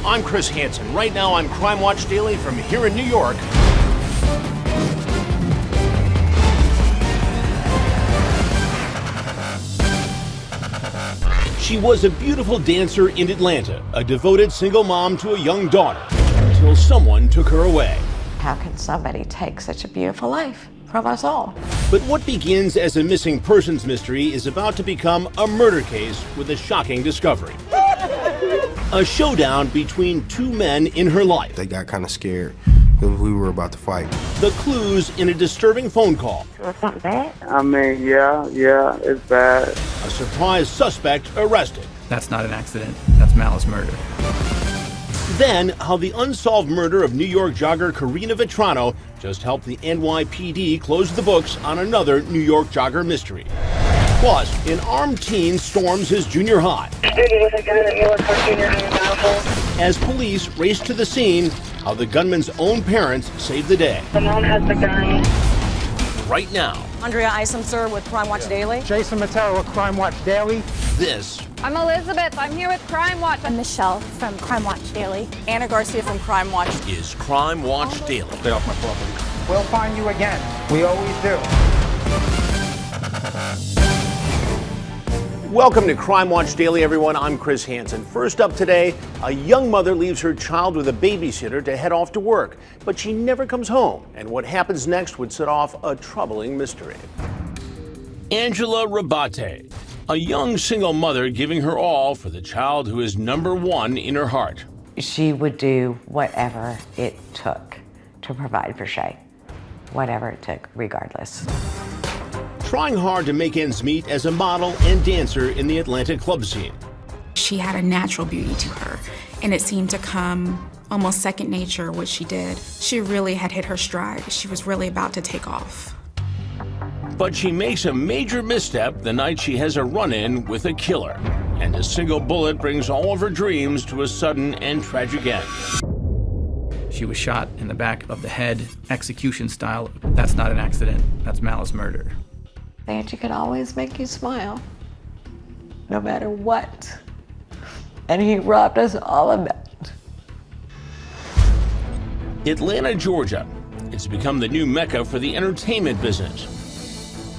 I'm Chris Hansen. Right now on Crime Watch Daily from here in New York. She was a beautiful dancer in Atlanta, a devoted single mom to a young daughter, until someone took her away. How can somebody take such a beautiful life from us all? But what begins as a missing persons mystery is about to become a murder case with a shocking discovery. A showdown between two men in her life. They got kind of scared because we were about to fight. The clues in a disturbing phone call. Was something bad? I mean, yeah, it's bad. A surprise suspect arrested. That's not an accident. That's malice murder. Then, how the unsolved murder of New York jogger Karina Vrono just helped the NYPD close the books on another New York jogger mystery. Plus, an armed teen storms his junior high. As police race to the scene, how the gunman's own parents saved the day. The mom has the gun. Right now. Andrea Isom, sir, with Crime Watch Daily. Jason Matera with Crime Watch Daily. This. I'm Elizabeth. I'm here with Crime Watch. I'm Michelle from Crime Watch Daily. Anna Garcia from Crime Watch. Is Crime Watch Daily. Stay off my property. We'll find you again. We always do. Welcome to Crime Watch Daily, everyone. I'm Chris Hansen. First up today, a young mother leaves her child with a babysitter to head off to work, but she never comes home. And what happens next would set off a troubling mystery. Angela Rabate, a young single mother giving her all for the child who is number one in her heart. She would do whatever it took to provide for Shay. Whatever it took, regardless. Trying hard to make ends meet as a model and dancer in the Atlanta club scene. She had a natural beauty to her, and it seemed to come almost second nature what she did. She really had hit her stride. She was really about to take off. But she makes a major misstep the night she has a run-in with a killer. And a single bullet brings all of her dreams to a sudden and tragic end. She was shot in the back of the head, execution style. That's not an accident. That's malice murder. Angie could always make you smile, no matter what. And he robbed us all of that. Atlanta, Georgia. It's become the new mecca for the entertainment business.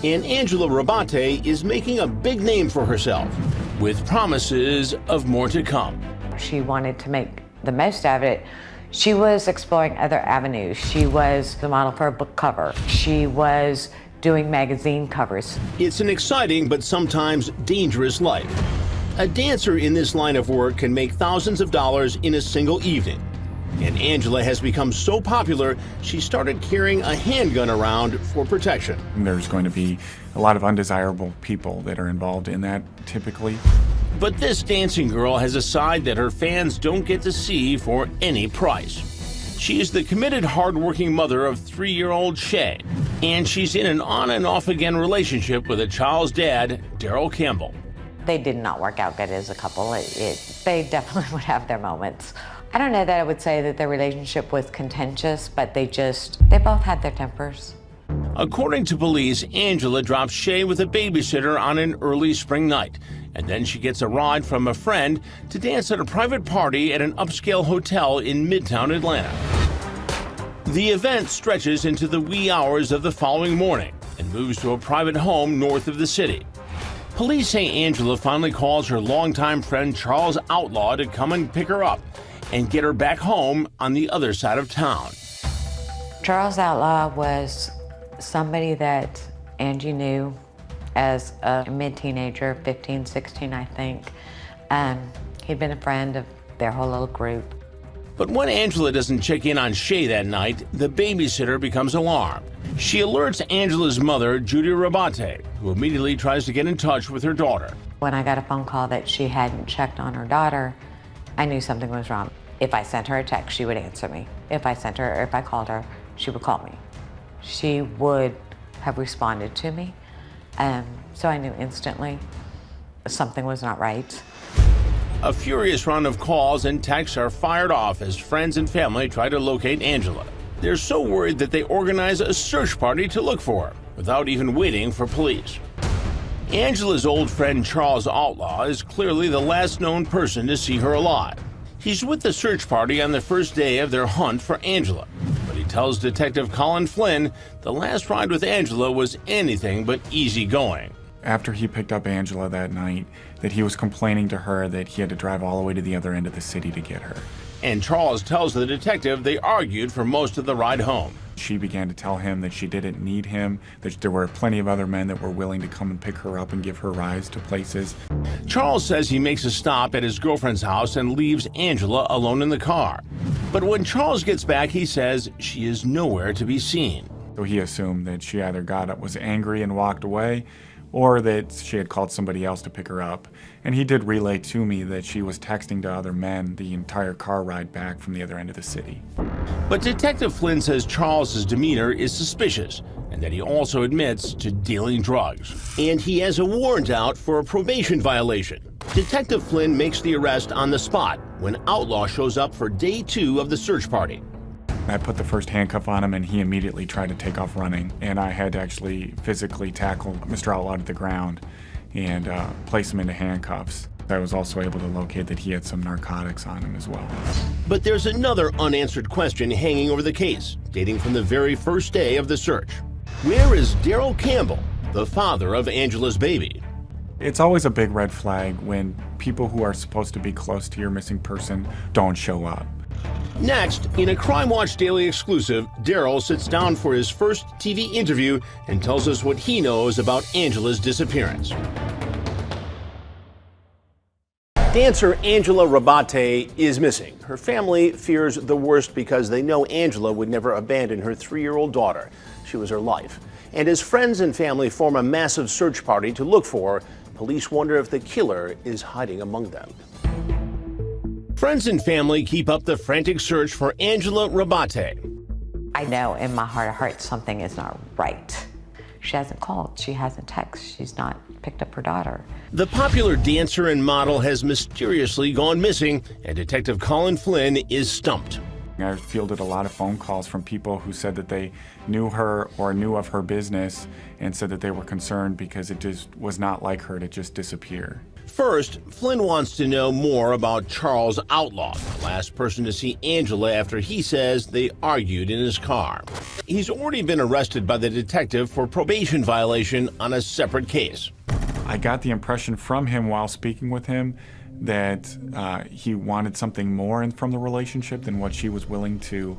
And Angela Rabate is making a big name for herself, with promises of more to come. She wanted to make the most of it. She was exploring other avenues. She was the model for a book cover. She was doing magazine covers. It's an exciting but sometimes dangerous life. A dancer in this line of work can make thousands of dollars in a single evening. And Angela has become so popular, she started carrying a handgun around for protection. There's going to be a lot of undesirable people that are involved in that, typically. But this dancing girl has a side that her fans don't get to see for any price. She is the committed, hard-working mother of 3-year-old Shay, and she's in an on and off again relationship with a child's dad, Daryl Campbell. They did not work out good as a couple. They definitely would have their moments. I don't know that I would say that their relationship was contentious, but they both had their tempers. According to police, Angela drops Shay with a babysitter on an early spring night, and then she gets a ride from a friend to dance at a private party at an upscale hotel in Midtown Atlanta. The event stretches into the wee hours of the following morning and moves to a private home north of the city. Police say Angela finally calls her longtime friend Charles Outlaw to come and pick her up and get her back home on the other side of town. Charles Outlaw was somebody that Angie knew as a mid-teenager, 15, 16, I think. He'd been a friend of their whole little group. But when Angela doesn't check in on Shay that night, the babysitter becomes alarmed. She alerts Angela's mother, Judy Rabotte, who immediately tries to get in touch with her daughter. When I got a phone call that she hadn't checked on her daughter, I knew something was wrong. If I sent her a text, she would answer me. If I called her, she would call me. She would have responded to me. So I knew instantly something was not right. A furious round of calls and texts are fired off as friends and family try to locate Angela. They're so worried that they organize a search party to look for her, without even waiting for police. Angela's old friend Charles Outlaw is clearly the last known person to see her alive. He's with the search party on the first day of their hunt for Angela. But he tells Detective Colin Flynn the last ride with Angela was anything but easy going. After he picked up Angela that night, that he was complaining to her that he had to drive all the way to the other end of the city to get her. And Charles tells the detective they argued for most of the ride home. She began to tell him that she didn't need him, that there were plenty of other men that were willing to come and pick her up and give her rides to places. Charles says he makes a stop at his girlfriend's house and leaves Angela alone in the car. But when Charles gets back, he says she is nowhere to be seen. So he assumed that she either got up, was angry and walked away, or that she had called somebody else to pick her up. And he did relay to me that she was texting to other men the entire car ride back from the other end of the city. But Detective Flynn says Charles's demeanor is suspicious and that he also admits to dealing drugs. And he has a warrant out for a probation violation. Detective Flynn makes the arrest on the spot when Outlaw shows up for day 2 of the search party. I put the first handcuff on him and he immediately tried to take off running. And I had to actually physically tackle Mr. Outlaw to the ground and place him into handcuffs. I was also able to locate that he had some narcotics on him as well. But there's another unanswered question hanging over the case, dating from the very first day of the search. Where is Daryl Campbell, the father of Angela's baby? It's always a big red flag when people who are supposed to be close to your missing person don't show up. Next, in a Crime Watch Daily exclusive, Daryl sits down for his first TV interview and tells us what he knows about Angela's disappearance. Dancer Angela Rabate is missing. Her family fears the worst because they know Angela would never abandon her 3-year-old daughter. She was her life. And as friends and family form a massive search party to look for her, police wonder if the killer is hiding among them. Friends and family keep up the frantic search for Angela Rabate. I know in my heart of hearts something is not right. She hasn't called, she hasn't texted, she's not picked up her daughter. The popular dancer and model has mysteriously gone missing, and Detective Colin Flynn is stumped. I fielded a lot of phone calls from people who said that they knew her or knew of her business and said that they were concerned because it just was not like her to just disappear. First, Flynn wants to know more about Charles Outlaw, the last person to see Angela after he says they argued in his car. He's already been arrested by the detective for probation violation on a separate case. I got the impression from him while speaking with him that he wanted something more from the relationship than what she was willing to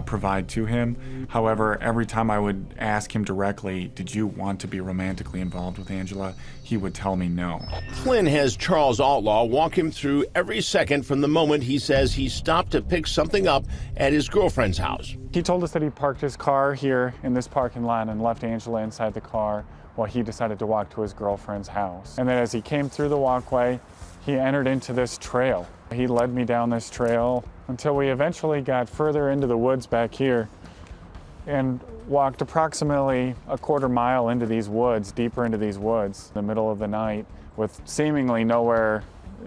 provide to him. However, every time I would ask him directly, did you want to be romantically involved with Angela, he would tell me no. Flynn has Charles Outlaw walk him through every second from the moment he says he stopped to pick something up at his girlfriend's house. He told us that he parked his car here in this parking lot and left Angela inside the car while he decided to walk to his girlfriend's house. And then as he came through the walkway, he entered into this trail. He led me down this trail until we eventually got further into the woods back here and walked approximately a quarter mile into these woods, deeper into these woods, in the middle of the night, with seemingly nowhere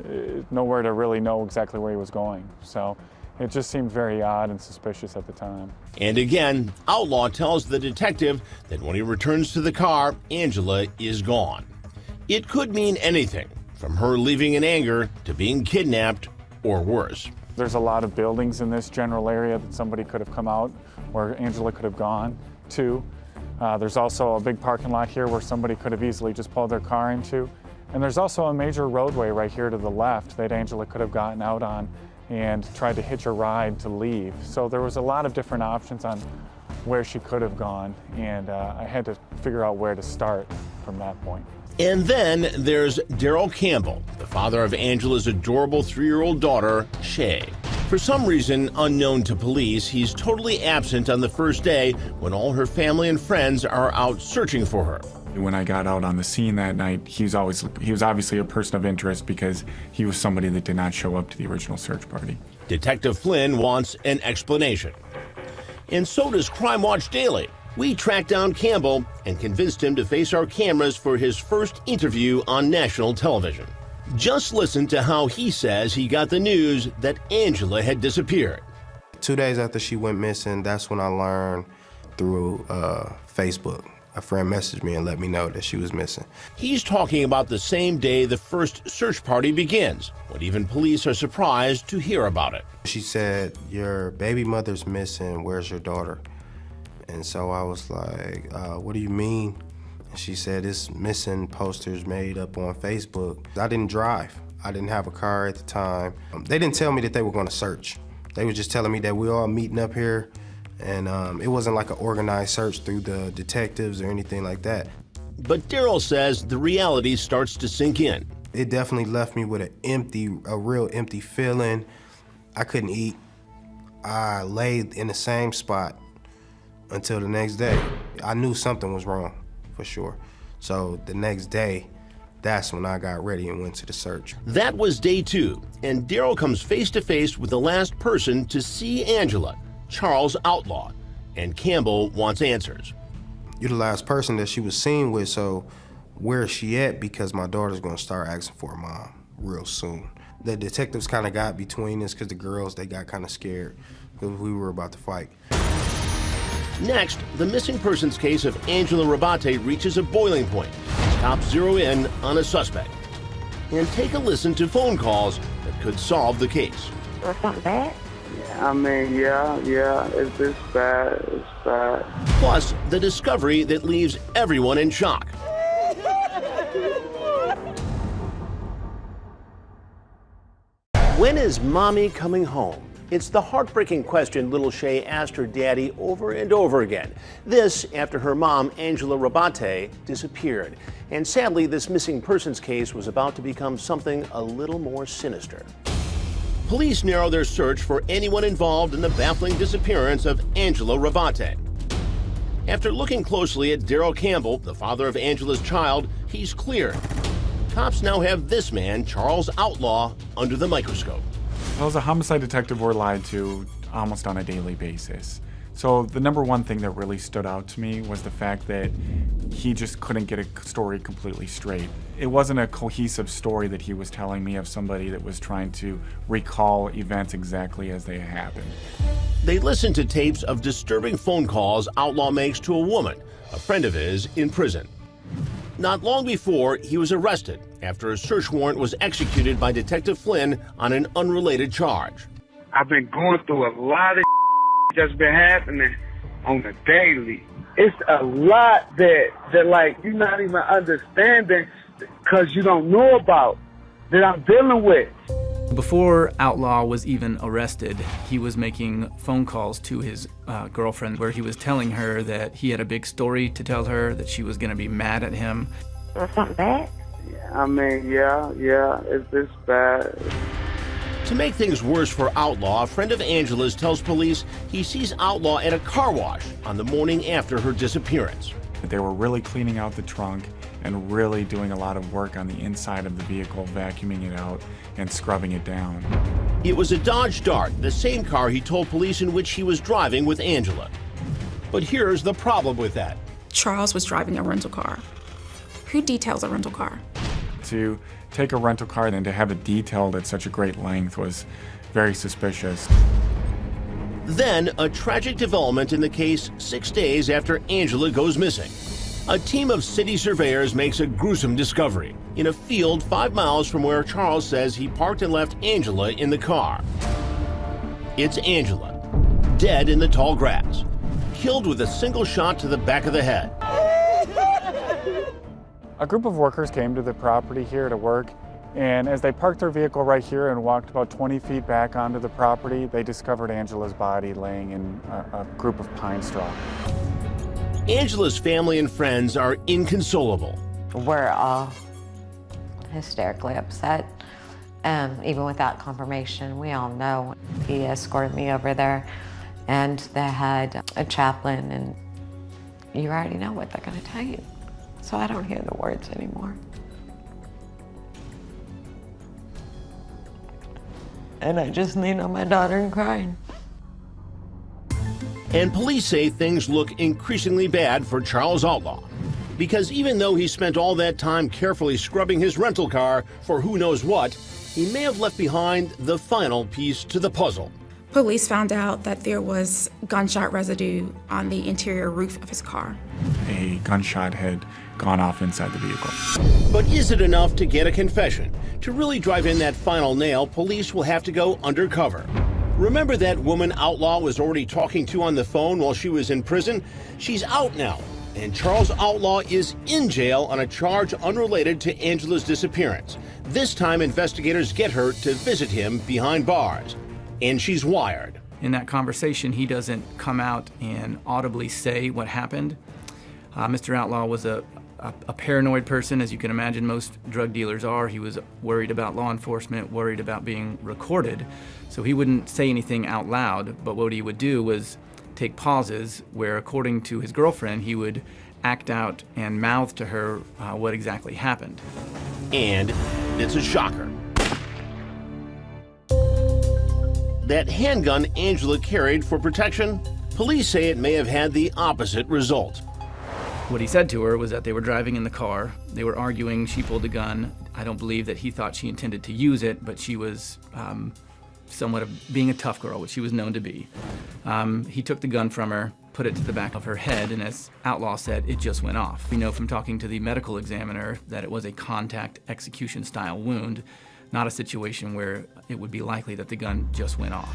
to really know exactly where he was going. So it just seemed very odd and suspicious at the time. And again, Outlaw tells the detective that when he returns to the car, Angela is gone. It could mean anything, from her leaving in anger to being kidnapped or worse. There's a lot of buildings in this general area that somebody could have come out or Angela could have gone to. There's also a big parking lot here where somebody could have easily just pulled their car into. And there's also a major roadway right here to the left that Angela could have gotten out on and tried to hitch a ride to leave. So there was a lot of different options on where she could have gone, and I had to figure out where to start from that point. And then there's Daryl Campbell, the father of Angela's adorable 3-year-old daughter, Shay. For some reason unknown to police, he's totally absent on the first day when all her family and friends are out searching for her. When I got out on the scene that night, he was obviously a person of interest because he was somebody that did not show up to the original search party. Detective Flynn wants an explanation. And so does Crime Watch Daily. We tracked down Campbell and convinced him to face our cameras for his first interview on national television. Just listen to how he says he got the news that Angela had disappeared. 2 days after she went missing, that's when I learned through Facebook. A friend messaged me and let me know that she was missing. He's talking about the same day the first search party begins, when even police are surprised to hear about it. She said, "Your baby mother's missing, where's your daughter?" And so I was like, what do you mean? And she said, "It's missing posters made up on Facebook." I didn't drive. I didn't have a car at the time. They didn't tell me that they were gonna search. They were just telling me that we're all meeting up here, and it wasn't like an organized search through the detectives or anything like that. But Daryl says the reality starts to sink in. It definitely left me with a real empty feeling. I couldn't eat. I laid in the same spot until the next day. I knew something was wrong, for sure. So the next day, that's when I got ready and went to the search. That was day 2, and Daryl comes face to face with the last person to see Angela, Charles Outlaw, and Campbell wants answers. You're the last person that she was seen with, so where is she at? Because my daughter's gonna start asking for her mom real soon. The detectives kind of got between us because the girls, they got kind of scared because we were about to fight. Next, the missing persons case of Angela Rabate reaches a boiling point. Cops zero in on a suspect and take a listen to phone calls that could solve the case. That's not bad. I mean, yeah, it's bad, it's bad. Plus, the discovery that leaves everyone in shock. When is mommy coming home? It's the heartbreaking question little Shay asked her daddy over and over again. This after her mom, Angela Rabate, disappeared. And sadly, this missing persons case was about to become something a little more sinister. Police narrow their search for anyone involved in the baffling disappearance of Angela Rabate. After looking closely at Daryl Campbell, the father of Angela's child, he's clear. Cops now have this man, Charles Outlaw, under the microscope. Well, as a homicide detective, we're lied to almost on a daily basis. So the number one thing that really stood out to me was the fact that he just couldn't get a story completely straight. It wasn't a cohesive story that he was telling me of somebody that was trying to recall events exactly as they happened. They listened to tapes of disturbing phone calls Outlaw makes to a woman, a friend of his, in prison. Not long before, he was arrested after a search warrant was executed by Detective Flynn on an unrelated charge. I've been going through a lot of that's been happening on the daily. It's a lot that like you're not even understanding because you don't know about that I'm dealing with. Before Outlaw was even arrested, he was making phone calls to his girlfriend where he was telling her that he had a big story to tell her, that she was going to be mad at him. That's not bad. I mean, yeah, it's bad. To make things worse for Outlaw, a friend of Angela's tells police he sees Outlaw at a car wash on the morning after her disappearance. They were really cleaning out the trunk and really doing a lot of work on the inside of the vehicle, vacuuming it out and scrubbing it down. It was a Dodge Dart, the same car he told police in which he was driving with Angela. But here's the problem with that. Charles was driving a rental car. Who details a rental car? To take a rental car and to have it detailed at such a great length was very suspicious. Then, a tragic development in the case 6 days after Angela goes missing. A team of city surveyors makes a gruesome discovery in a field 5 miles from where Charles says he parked and left Angela in the car. It's Angela, dead in the tall grass, killed with a single shot to the back of the head. A group of workers came to the property here to work, and as they parked their vehicle right here and walked about 20 feet back onto the property, they discovered Angela's body laying in a group of pine straw. Angela's family and friends are inconsolable. We're all hysterically upset. Even without confirmation, we all know. He escorted me over there, and they had a chaplain, and you already know what they're gonna tell you. So I don't hear the words anymore. And I just lean on my daughter and crying. And police say things look increasingly bad for Charles Outlaw. Because even though he spent all that time carefully scrubbing his rental car for who knows what, he may have left behind the final piece to the puzzle. Police found out that there was gunshot residue on the interior roof of his car. A gunshot had gone off inside the vehicle. But is it enough to get a confession? To really drive in that final nail, police will have to go undercover. Remember that woman Outlaw was already talking to on the phone while she was in prison? She's out now, and Charles Outlaw is in jail on a charge unrelated to Angela's disappearance. This time, investigators get her to visit him behind bars, and she's wired. In that conversation, he doesn't come out and audibly say what happened. Mr. Outlaw was a paranoid person, as you can imagine most drug dealers are. He was worried about law enforcement, worried about being recorded, so he wouldn't say anything out loud, but what he would do was take pauses where, according to his girlfriend, he would act out and mouth to her what exactly happened. And it's a shocker. That handgun Angela carried for protection, police say it may have had the opposite result. What he said to her was that they were driving in the car, they were arguing, she pulled a gun. I don't believe that he thought she intended to use it, but she was somewhat of being a tough girl, which she was known to be. He took the gun from her, put it to the back of her head, and as Outlaw said, it just went off. We know from talking to the medical examiner that it was a contact execution style wound, not a situation where it would be likely that the gun just went off.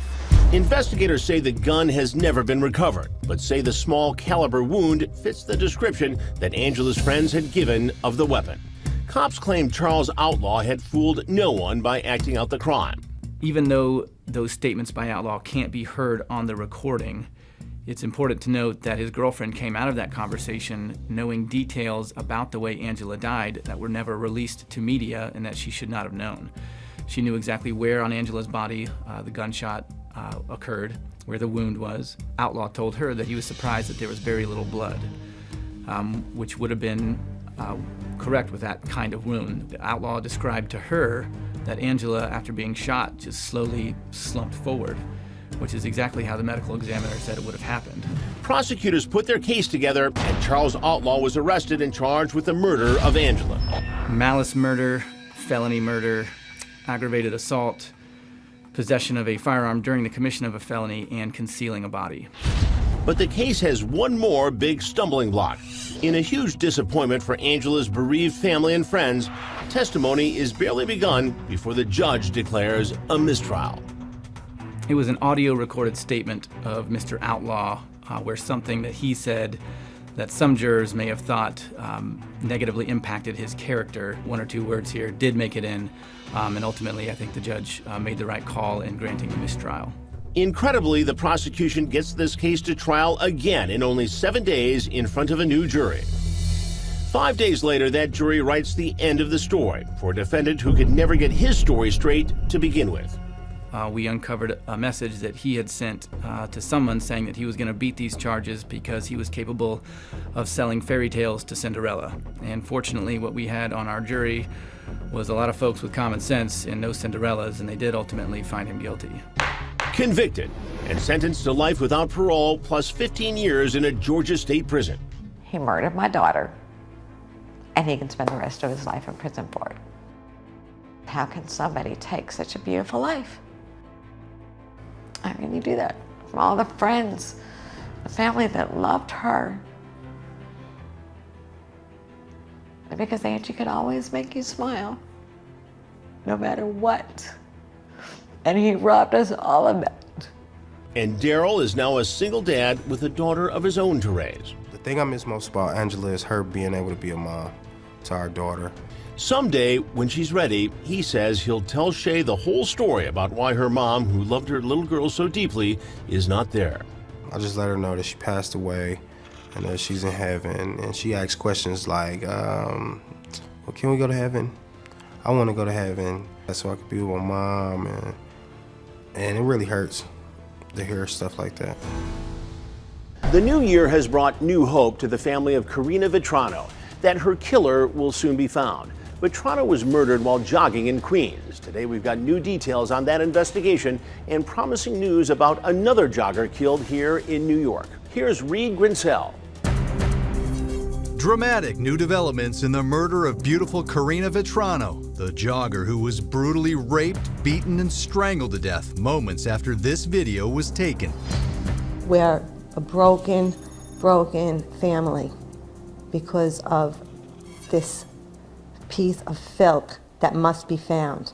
Investigators say the gun has never been recovered, but say the small caliber wound fits the description that Angela's friends had given of the weapon. Cops claim Charles Outlaw had fooled no one by acting out the crime. Even though those statements by Outlaw can't be heard on the recording, it's important to note that his girlfriend came out of that conversation knowing details about the way Angela died that were never released to media and that she should not have known. She knew exactly where on Angela's body the gunshot occurred, where the wound was. Outlaw told her that he was surprised that there was very little blood, which would have been correct with that kind of wound. The Outlaw described to her that Angela, after being shot, just slowly slumped forward, which is exactly how the medical examiner said it would have happened. Prosecutors put their case together, and Charles Outlaw was arrested and charged with the murder of Angela. Malice murder, felony murder, aggravated assault, possession of a firearm during the commission of a felony, and concealing a body. But the case has one more big stumbling block. In a huge disappointment for Angela's bereaved family and friends, testimony is barely begun before the judge declares a mistrial. It was an audio recorded statement of Mr. Outlaw where something that he said that some jurors may have thought negatively impacted his character. One or two words here did make it in, and ultimately I think the judge made the right call in granting the mistrial. Incredibly, the prosecution gets this case to trial again in only 7 days in front of a new jury. 5 days later, that jury writes the end of the story for a defendant who could never get his story straight to begin with. We uncovered a message that he had sent to someone saying that he was going to beat these charges because he was capable of selling fairy tales to Cinderella. And fortunately, what we had on our jury was a lot of folks with common sense and no Cinderellas, and they did ultimately find him guilty. Convicted and sentenced to life without parole plus 15 years in a Georgia state prison. He murdered my daughter, and he can spend the rest of his life in prison for it. How can somebody take such a beautiful life? How can you do that? From all the friends, the family that loved her. Because Angie could always make you smile, no matter what. And he robbed us all of that. And Daryl is now a single dad with a daughter of his own to raise. The thing I miss most about Angela is her being able to be a mom to our daughter. Someday, when she's ready, he says he'll tell Shay the whole story about why her mom, who loved her little girl so deeply, is not there. I just let her know that she passed away and that she's in heaven. And she asks questions like, well, can we go to heaven? I want to go to heaven so I could be with my mom. And it really hurts to hear stuff like that. The new year has brought new hope to the family of Karina Vrono that her killer will soon be found. Vrono was murdered while jogging in Queens. Today we've got new details on that investigation and promising news about another jogger killed here in New York. Here's Reed Grinsell. Dramatic new developments in the murder of beautiful Karina Vrono. the jogger who was brutally raped, beaten, and strangled to death moments after this video was taken. We're a broken family because of this piece of filth that must be found.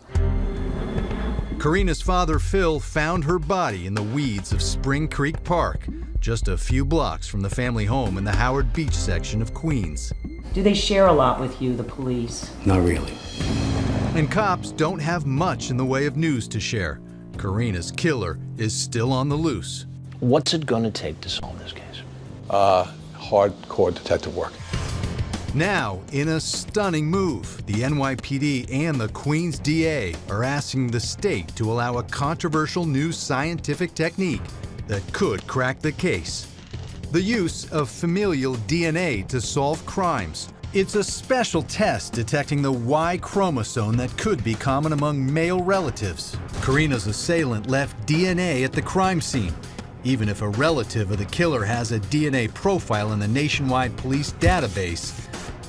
Karina's father, Phil, found her body in the weeds of Spring Creek Park, just a few blocks from the family home in the Howard Beach section of Queens. Do they share a lot with you, the police? Not really. And cops don't have much in the way of news to share. Karina's killer is still on the loose. What's it going to take to solve this case? Hardcore detective work. Now, in a stunning move, the NYPD and the Queens DA are asking the state to allow a controversial new scientific technique that could crack the case. The use of familial DNA to solve crimes. It's a special test detecting the Y chromosome that could be common among male relatives. Karina's assailant left DNA at the crime scene. Even if a relative of the killer has a DNA profile in the nationwide police database,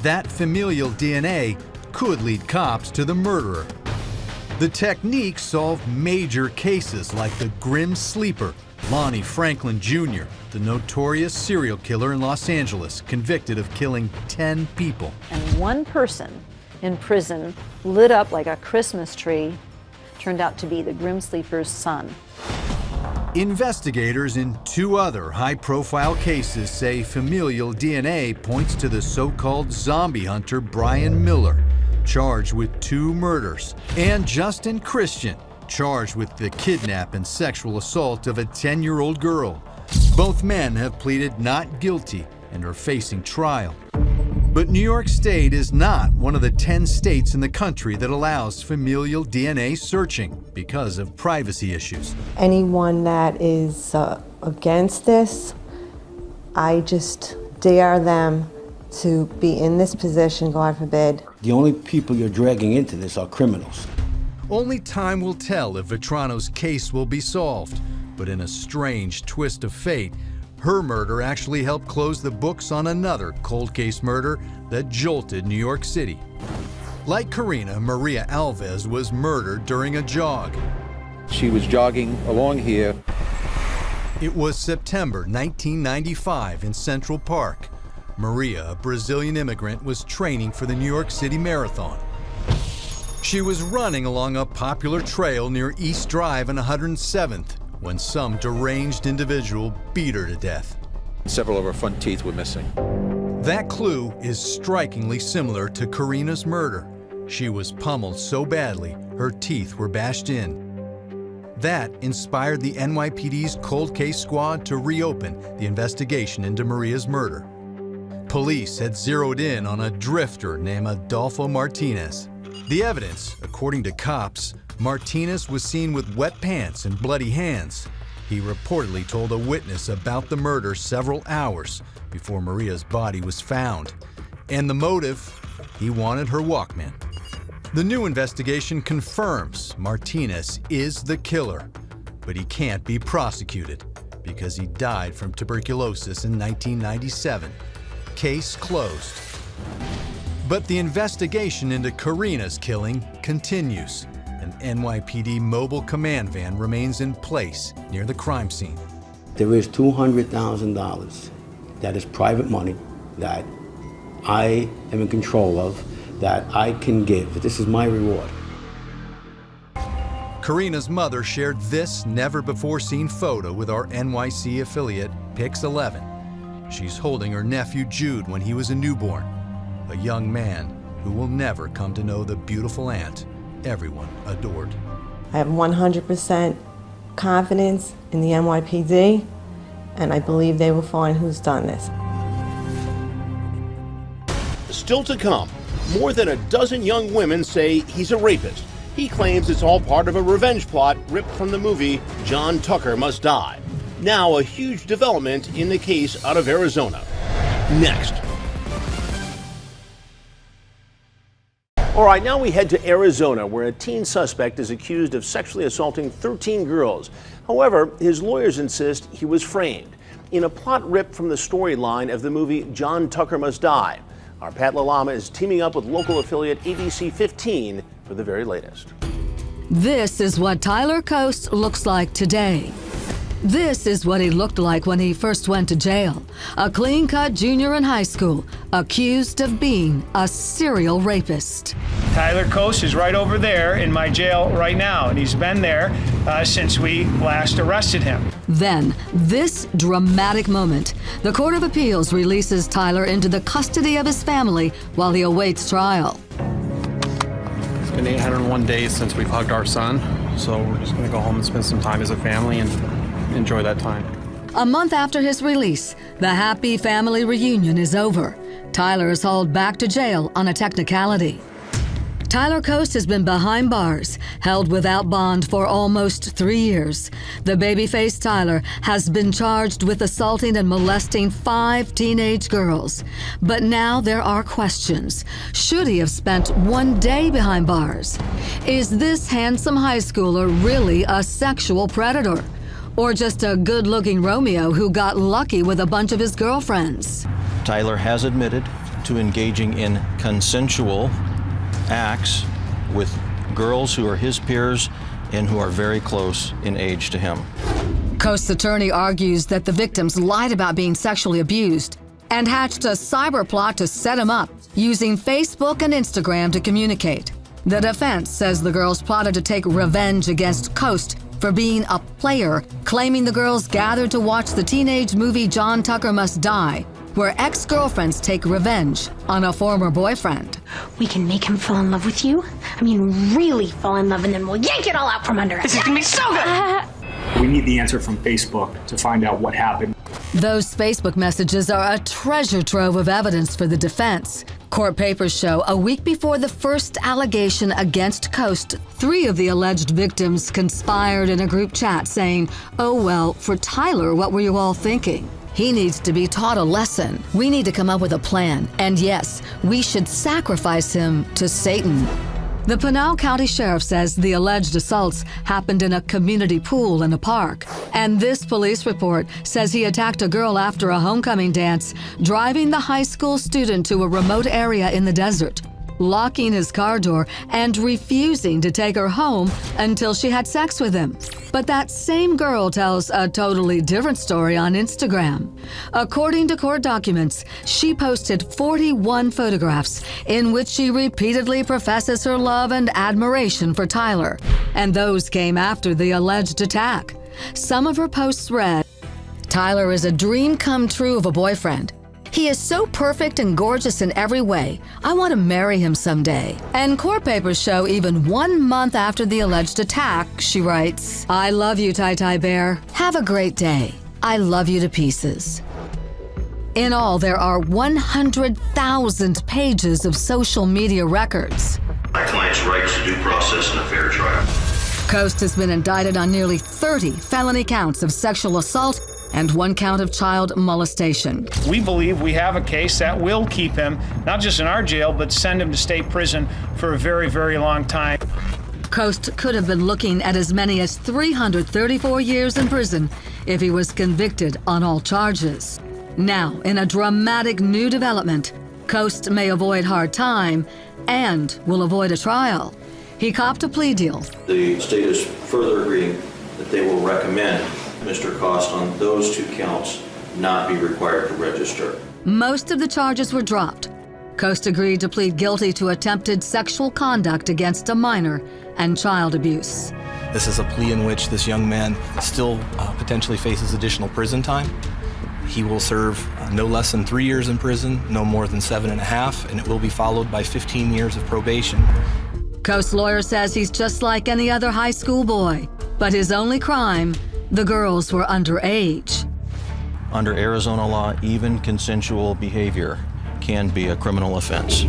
that familial DNA could lead cops to the murderer. The technique solved major cases like the Grim Sleeper, Lonnie Franklin Jr., the notorious serial killer in Los Angeles, convicted of killing 10 people. And one person in prison, lit up like a Christmas tree, turned out to be the Grim Sleeper's son. Investigators in 2 other high-profile cases say familial DNA points to the so-called zombie hunter Brian Miller, charged with 2 murders, and Justin Christian, charged with the kidnap and sexual assault of a 10-year-old girl. Both men have pleaded not guilty and are facing trial. But New York State is not one of the 10 states in the country that allows familial DNA searching because of privacy issues. Anyone that is against this, I just dare them to be in this position, God forbid. The only people you're dragging into this are criminals. Only time will tell if Vetrano's case will be solved, but in a strange twist of fate, her murder actually helped close the books on another cold case murder that jolted New York City. Like Karina, Maria Alves was murdered during a jog. She was jogging along here. It was September 1995 in Central Park. Maria, a Brazilian immigrant, was training for the New York City Marathon. She was running along a popular trail near East Drive and 107th when some deranged individual beat her to death. Several of her front teeth were missing. That clue is strikingly similar to Karina's murder. She was pummeled so badly, her teeth were bashed in. That inspired the NYPD's cold case squad to reopen the investigation into Maria's murder. Police had zeroed in on a drifter named Adolfo Martinez. The evidence, according to cops, Martinez was seen with wet pants and bloody hands. He reportedly told a witness about the murder several hours before Maria's body was found. And the motive? He wanted her Walkman. The new investigation confirms Martinez is the killer, but he can't be prosecuted because he died from tuberculosis in 1997. Case closed. But the investigation into Karina's killing continues. An NYPD mobile command van remains in place near the crime scene. There is $200,000 that is private money that I am in control of, that I can give. This is my reward. Karina's mother shared this never-before-seen photo with our NYC affiliate, Pix 11. She's holding her nephew Jude when he was a newborn, a young man who will never come to know the beautiful aunt everyone adored. I have 100% confidence in the NYPD, and I believe they will find who's done this. Still to come, more than a dozen young women say he's a rapist. He claims it's all part of a revenge plot ripped from the movie John Tucker Must Die. Now a huge development in the case out of Arizona. Next. All right, now we head to Arizona, where a teen suspect is accused of sexually assaulting 13 girls. However, his lawyers insist he was framed in a plot ripped from the storyline of the movie John Tucker Must Die. Our Pat LaLama is teaming up with local affiliate ABC 15 for the very latest. This is what Tyler Coast looks like today. This is what he looked like when he first went to jail. A clean-cut junior in high school, accused of being a serial rapist. Tyler Coast is right over there in my jail right now, and he's been there since we last arrested him. Then, this dramatic moment. The Court of Appeals releases Tyler into the custody of his family while he awaits trial. It's been 801 days since we've hugged our son, so we're just going to go home and spend some time as a family and enjoy that time. A month after his release, the happy family reunion is over. Tyler is hauled back to jail on a technicality. Tyler Coast has been behind bars, held without bond for almost 3 years. The baby-faced Tyler has been charged with assaulting and molesting 5 teenage girls. But now there are questions. Should he have spent 1 day behind bars? Is this handsome high schooler really a sexual predator? Or just a good-looking Romeo who got lucky with a bunch of his girlfriends? Tyler has admitted to engaging in consensual acts with girls who are his peers and who are very close in age to him. Coast's attorney argues that the victims lied about being sexually abused and hatched a cyber plot to set him up, using Facebook and Instagram to communicate. The defense says the girls plotted to take revenge against Coast for being a player, claiming the girls gathered to watch the teenage movie John Tucker Must Die, where ex-girlfriends take revenge on a former boyfriend. We can make him fall in love with you. I mean, really fall in love, and then we'll yank it all out from under us. This is gonna be so good! We need the answer from Facebook to find out what happened. Those Facebook messages are a treasure trove of evidence for the defense. Court papers show a week before the first allegation against Coast, 3 of the alleged victims conspired in a group chat saying, "Oh well, for Tyler, what were you all thinking? He needs to be taught a lesson. We need to come up with a plan. And yes, we should sacrifice him to Satan." The Pinal County Sheriff says the alleged assaults happened in a community pool in a park. And this police report says he attacked a girl after a homecoming dance, driving the high school student to a remote area in the desert, locking his car door and refusing to take her home until she had sex with him. But that same girl tells a totally different story on Instagram. According to court documents, she posted 41 photographs in which she repeatedly professes her love and admiration for Tyler, and those came after the alleged attack. Some of her posts read, "Tyler is a dream come true of a boyfriend. He is so perfect and gorgeous in every way. I want to marry him someday." And court papers show even 1 month after the alleged attack, she writes, "I love you, Ty Bear. Have a great day. I love you to pieces." In all, there are 100,000 pages of social media records. My client's rights to due process and a fair trial. Coast has been indicted on nearly 30 felony counts of sexual assault and 1 count of child molestation. We believe we have a case that will keep him, not just in our jail, but send him to state prison for a very, very long time. Coast could have been looking at as many as 334 years in prison if he was convicted on all charges. Now, in a dramatic new development, Coast may avoid hard time and will avoid a trial. He copped a plea deal. The state is further agreeing that they will recommend Mr. Cost on those 2 counts not be required to register. Most of the charges were dropped. Coast agreed to plead guilty to attempted sexual conduct against a minor and child abuse. This is a plea in which this young man still potentially faces additional prison time. He will serve no less than 3 years in prison, no more than 7.5, and it will be followed by 15 years of probation. Coast's lawyer says he's just like any other high school boy, but his only crime, the girls were underage. Under Arizona law, even consensual behavior can be a criminal offense.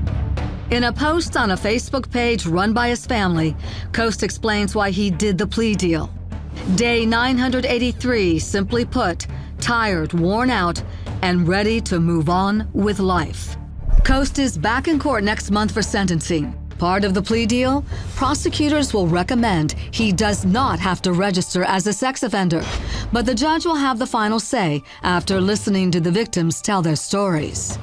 In a post on a Facebook page run by his family, Coast explains why he did the plea deal. Day 983, simply put, tired, worn out, and ready to move on with life. Coast is back in court next month for sentencing. Part of the plea deal, prosecutors will recommend he does not have to register as a sex offender, but the judge will have the final say after listening to the victims tell their stories.